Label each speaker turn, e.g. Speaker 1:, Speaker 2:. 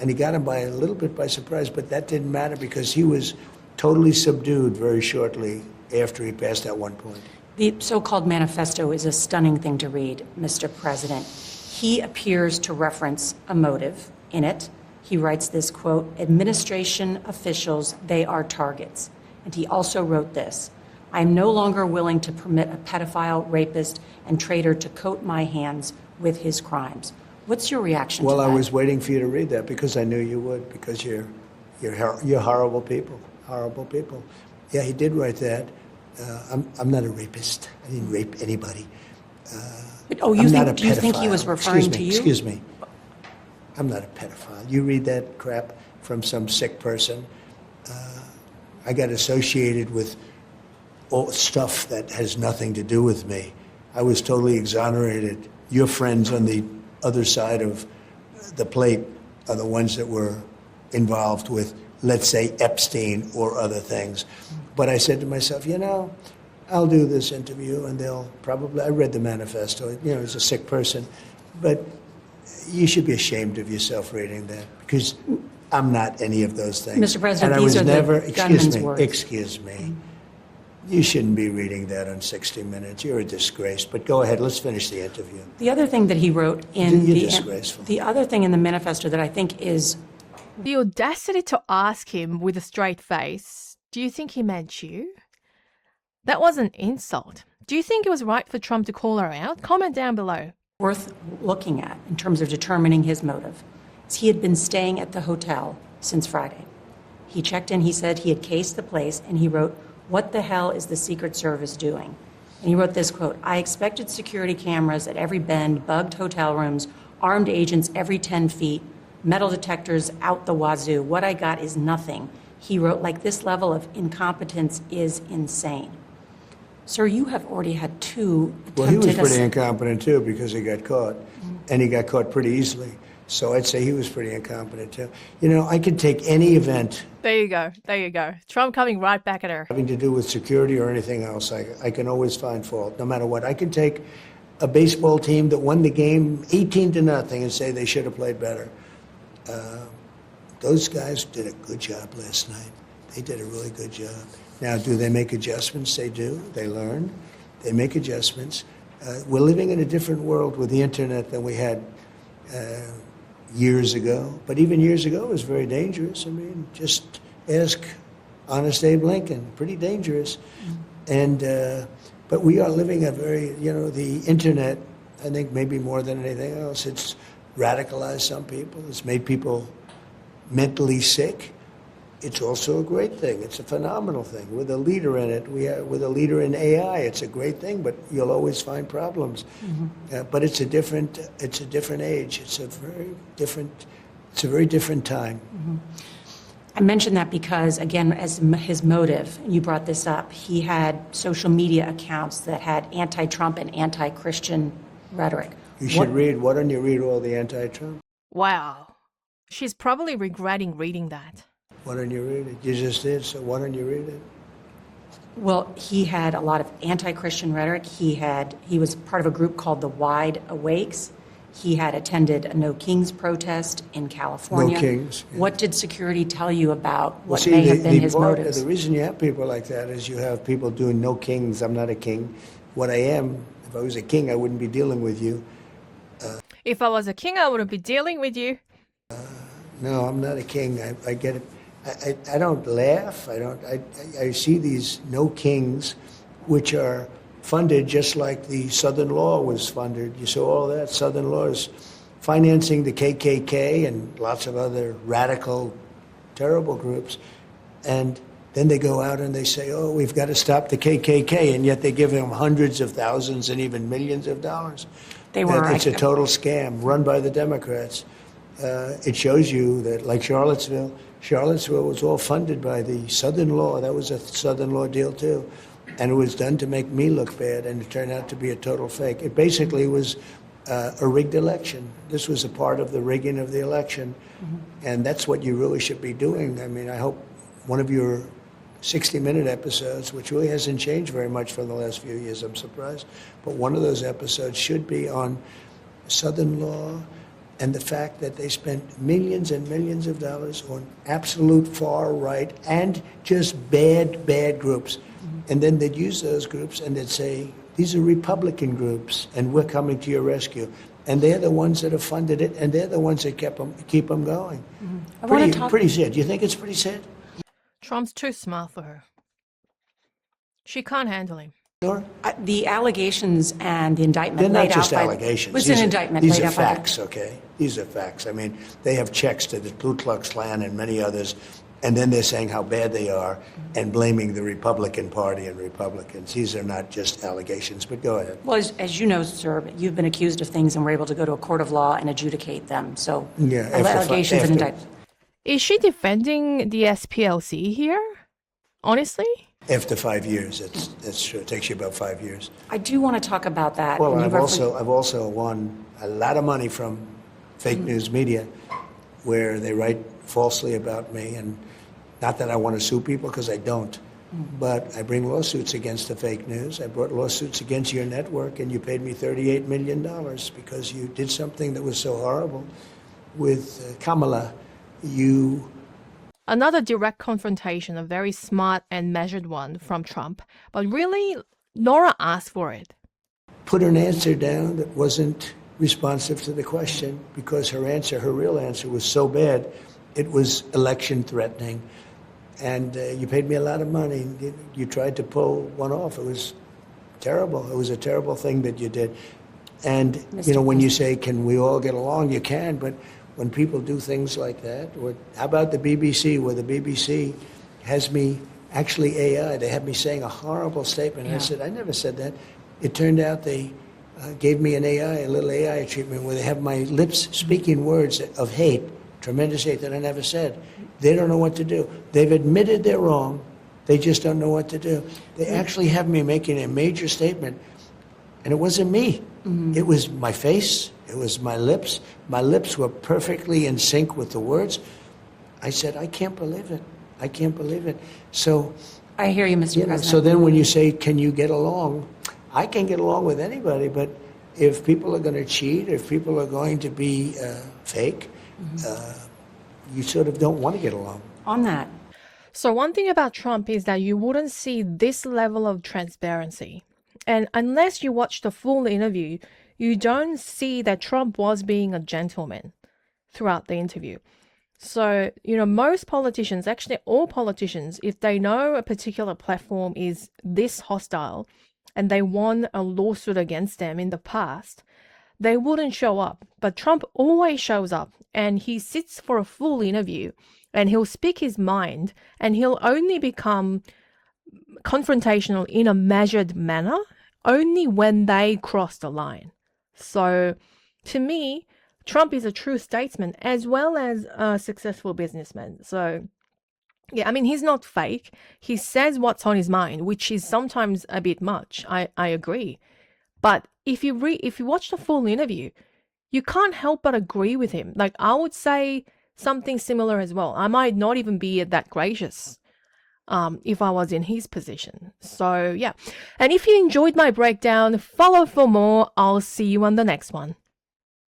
Speaker 1: And he got him by a little bit by surprise, but that didn't matter because he was totally subdued very shortly after he passed at one point.
Speaker 2: The so-called manifesto is a stunning thing to read, Mr. President. He appears to reference a motive in it. He writes this, quote, "Administration officials, they are targets." And he also wrote this, "I am no longer willing to permit a pedophile, rapist, and traitor to coat my hands with his crimes." What's your reaction to that?
Speaker 1: Well, I was waiting for you to read that because I knew you would, because you're horrible people, horrible people. Yeah, he did write that. I'm not a rapist. I didn't rape anybody.
Speaker 2: Do you think he was referring to you?
Speaker 1: Excuse me. I'm not a pedophile. You read that crap from some sick person. I got associated with all stuff that has nothing to do with me. I was totally exonerated. Your friends on the other side of the plate are the ones that were involved with, let's say, Epstein or other things. But I said to myself, I'll do this interview and they'll probably, I read the manifesto, he's a sick person, but you should be ashamed of yourself reading that because I'm not any of those things.
Speaker 2: Mr. President,
Speaker 1: and I
Speaker 2: these
Speaker 1: was
Speaker 2: are
Speaker 1: never,
Speaker 2: the gunman's words.
Speaker 1: Excuse me. You shouldn't be reading that on 60 Minutes. You're a disgrace. But go ahead, let's finish the interview.
Speaker 2: The other thing that he wrote in
Speaker 1: the
Speaker 2: other thing in the manifesto that I think is
Speaker 3: the audacity to ask him with a straight face, do you think he meant you? That was an insult. Do you think it was right for Trump to call her out? Comment down below.
Speaker 2: Worth looking at in terms of determining his motive. He had been staying at the hotel since Friday. He checked in, he said he had cased the place, and he wrote, "What the hell is the Secret Service doing?" And he wrote this quote, "I expected security cameras at every bend, bugged hotel rooms, armed agents every 10 feet, metal detectors out the wazoo. What I got is nothing." He wrote, like, this level of incompetence is insane. Sir, you have already had two attempted...
Speaker 1: Well, he was pretty incompetent, too, because he got caught. And he got caught pretty easily. So I'd say he was pretty incompetent, too. I could take any event...
Speaker 3: There you go. Trump coming right back at her.
Speaker 1: ...having to do with security or anything else. I can always find fault, no matter what. I can take a baseball team that won the game 18-0 and say they should have played better. Those guys did a good job last night. They did a really good job. Now, do they make adjustments? They do. They learn. They make adjustments. We're living in a different world with the internet than we had years ago. But even years ago, it was very dangerous. I mean, just ask Honest Abe Lincoln. Pretty dangerous. And but we are living a very, the internet, I think maybe more than anything else, it's radicalized some people. It's made people mentally sick. It's also a great thing. It's a phenomenal thing. We're the leader in it. We're the leader in AI. It's a great thing, but you'll always find problems. But it's a different age. It's a very different time.
Speaker 2: I mention that because, again, as his motive, and you brought this up, he had social media accounts that had anti-Trump and anti-Christian rhetoric.
Speaker 1: You should read. Why don't you read all the anti-Trump?
Speaker 3: Wow. She's probably regretting reading that.
Speaker 1: Why don't you read it? You just did, so why don't you read it?
Speaker 2: Well, he had a lot of anti-Christian rhetoric. He was part of a group called the Wide Awakes. He had attended a No Kings protest in California.
Speaker 1: No Kings. Yeah.
Speaker 2: What did security tell you about what may have been his motives?
Speaker 1: The reason you have people like that is you have people doing no kings. I'm not a king. What I am, if I was a king, I wouldn't be dealing with you.
Speaker 3: If I was a king, I wouldn't be dealing with you.
Speaker 1: No, I'm not a king. I get it. I don't laugh. I see these no kings, which are funded just like the Southern Law was funded. You saw all that. Southern Law is financing the KKK and lots of other radical, terrible groups. And then they go out and they say, oh, we've got to stop the KKK. And yet they give them hundreds of thousands and even millions of dollars. It's a total scam run by the Democrats. It shows you that, like Charlottesville was all funded by the Southern Law. That was a Southern Law deal, too. And it was done to make me look bad, and it turned out to be a total fake. It basically was a rigged election. This was a part of the rigging of the election. And that's what you really should be doing. I mean, I hope one of your 60-minute episodes, which really hasn't changed very much from the last few years, I'm surprised, but one of those episodes should be on Southern Law, and the fact that they spent millions and millions of dollars on absolute far right and just bad groups. And then they'd use those groups and they'd say, these are Republican groups and we're coming to your rescue. And they're the ones that have funded it, and they're the ones that keep them going. Pretty sad. Do you think it's pretty sad?
Speaker 3: Trump's too smart for her. She can't handle him.
Speaker 1: Nora?
Speaker 2: The allegations and the indictment
Speaker 1: They're
Speaker 2: laid
Speaker 1: not just
Speaker 2: out by...
Speaker 1: allegations.
Speaker 2: It was an indictment
Speaker 1: These
Speaker 2: laid
Speaker 1: are
Speaker 2: out by...
Speaker 1: facts, okay? These are facts. I mean, they have checks to the Ku Klux Klan and many others, and then they're saying how bad they are and blaming the Republican Party and Republicans. These are not just allegations, but go ahead.
Speaker 2: Well, as you know, sir, you've been accused of things and were able to go to a court of law and adjudicate them. So
Speaker 1: Yeah,
Speaker 2: allegations and indictments.
Speaker 3: Is she defending the SPLC here? Honestly?
Speaker 1: After 5 years, it's true. It takes you about 5 years.
Speaker 2: I do want to talk about that.
Speaker 1: Well,
Speaker 2: And
Speaker 1: I've
Speaker 2: you
Speaker 1: also won a lot of money from fake news media where they write falsely about me, and not that I want to sue people, because I don't, but I bring lawsuits against the fake news. I brought lawsuits against your network, and you paid me $38 million because you did something that was so horrible with Kamala.
Speaker 3: Another direct confrontation, a very smart and measured one from Trump. But really, Nora asked for it.
Speaker 1: Put an answer down that wasn't responsive to the question, because her real answer was so bad, it was election threatening. And you paid me a lot of money. You tried to pull one off. It was terrible. It was a terrible thing that you did. And, when you say, can we all get along, you can, but when people do things like that, or how about the BBC, where the BBC has me, actually AI, they have me saying a horrible statement. And I said, I never said that. It turned out they gave me an AI, a little AI treatment, where they have my lips speaking words of hate, tremendous hate that I never said. They don't know what to do. They've admitted they're wrong. They just don't know what to do. They actually have me making a major statement, and it wasn't me. It was my face. It was my lips. My lips were perfectly in sync with the words. I said, I can't believe it. I can't believe it. So,
Speaker 2: I hear you, Mr. President.
Speaker 1: so then when you say, can you get along? I can get along with anybody, but if people are going to cheat, if people are going to be fake, you sort of don't want to get along.
Speaker 2: On that.
Speaker 3: So one thing about Trump is that you wouldn't see this level of transparency. And unless you watch the full interview, you don't see that Trump was being a gentleman throughout the interview. So, most politicians, actually all politicians, if they know a particular platform is this hostile and they won a lawsuit against them in the past, they wouldn't show up. But Trump always shows up, and he sits for a full interview and he'll speak his mind, and he'll only become confrontational in a measured manner only when they cross the line. So to me, Trump is a true statesman as well as a successful businessman. So yeah, he's not fake. He says what's on his mind, which is sometimes a bit much. I agree. But if you watch the full interview, you can't help but agree with him. Like, I would say something similar as well. I might not even be that gracious if I was in his position. So yeah. And if you enjoyed my breakdown, follow for more. I'll see you on the next one.